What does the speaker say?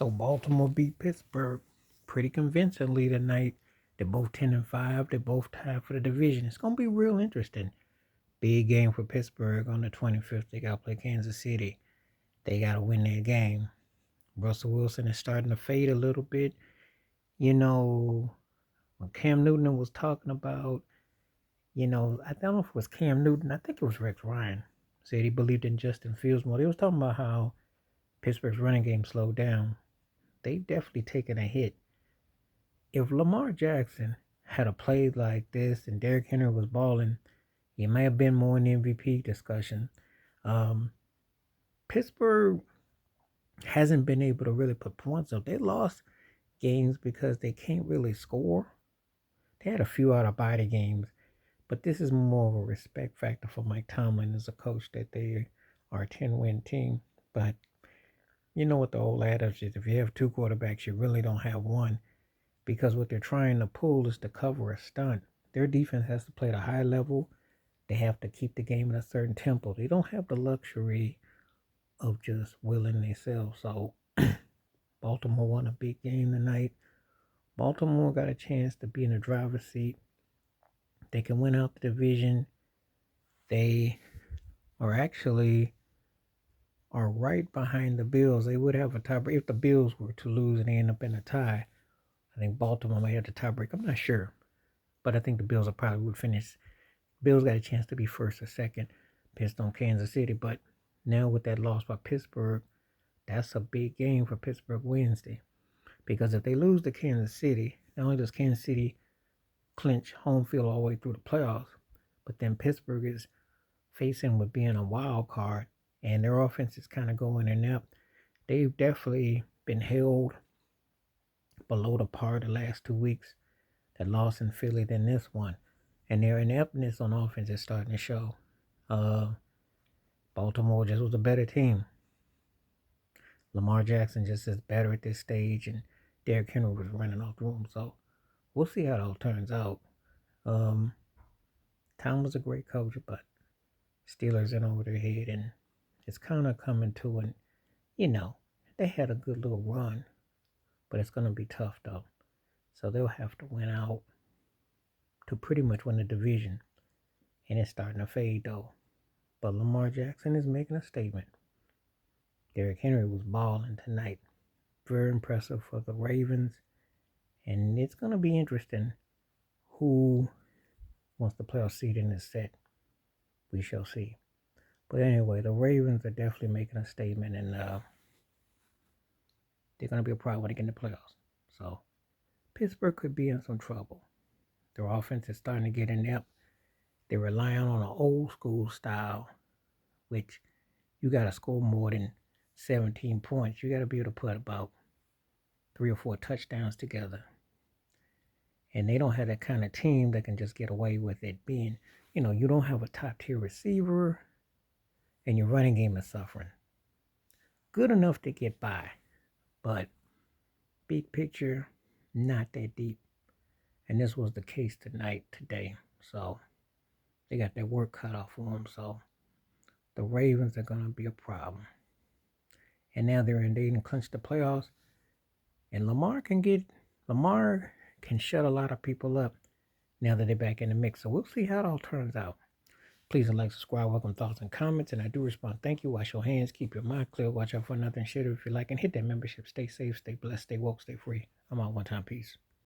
So Baltimore beat Pittsburgh pretty convincingly tonight. They're both 10-5. They're both tied for the division. It's gonna be real interesting. Big game for Pittsburgh on the 25th. They gotta play Kansas City. They gotta win their game. Russell Wilson is starting to fade a little bit. You know, when Cam Newton was talking about, I don't know if it was Cam Newton. I think it was Rex Ryan. Said he believed in Justin Fields more. They was talking about how Pittsburgh's running game slowed down. They definitely taken a hit. If Lamar Jackson had a play like this and Derrick Henry was balling, he may have been more in the MVP discussion. Um, Pittsburgh hasn't been able to really put points up. They lost games because they can't really score. They had a few out of body games, but this is more of a respect factor for Mike Tomlin as a coach that they are a 10-win team. But you know what the old adage is, if you have two quarterbacks, you really don't have one, because what they're trying to pull is to cover a stunt. Their defense has to play at a high level. They have to keep the game at a certain tempo. They don't have the luxury of just willing themselves. So Baltimore won a big game tonight. Baltimore got a chance to be in the driver's seat. They can win out the division. They are right behind the Bills. They would have a tiebreak if the Bills were to lose and they end up in a tie. I think Baltimore may have the tiebreak. I'm not sure, but I think the Bills probably would finish. Bills got a chance to be first or second, based on Kansas City. But now with that loss by Pittsburgh, that's a big game for Pittsburgh Wednesday. Because if they lose to Kansas City, not only does Kansas City clinch home field all the way through the playoffs, but then Pittsburgh is facing with being a wild card, and their offense is kind of going inept. They've definitely been held below the par the last 2 weeks. That loss in Philly, then this one. And their ineptness on offense is starting to show. Baltimore just was a better team. Lamar Jackson just is better at this stage, and Derrick Henry was running off the room. So we'll see how it all turns out. Tom was a great coach, but Steelers in over their head, and it's kind of coming to an, they had a good little run, but it's going to be tough though. So they'll have to win out to pretty much win the division, and it's starting to fade though. But Lamar Jackson is making a statement. Derrick Henry was balling tonight. Very impressive for the Ravens. And it's going to be interesting who wants to play a seed in this set. We shall see. But anyway, the Ravens are definitely making a statement, and they're going to be a problem when they get in the playoffs. So Pittsburgh could be in some trouble. Their offense is starting to get inept. They're relying on an old school style, which you got to score more than 17 points. You got to be able to put about 3 or 4 touchdowns together. And they don't have that kind of team that can just get away with it being, you don't have a top tier receiver and your running game is suffering. Good enough to get by, but big picture, not that deep. And this was the case today. So they got their work cut off for them. So the Ravens are going to be a problem. And now they can clinch the playoffs. And Lamar can shut a lot of people up now that they're back in the mix. So we'll see how it all turns out. Please like, subscribe, welcome thoughts and comments, and I do respond. Thank you. Wash your hands, keep your mind clear, watch out for nothing. Share it if you like, and hit that membership. Stay safe, stay blessed, stay woke, stay free. I'm out one time. Peace.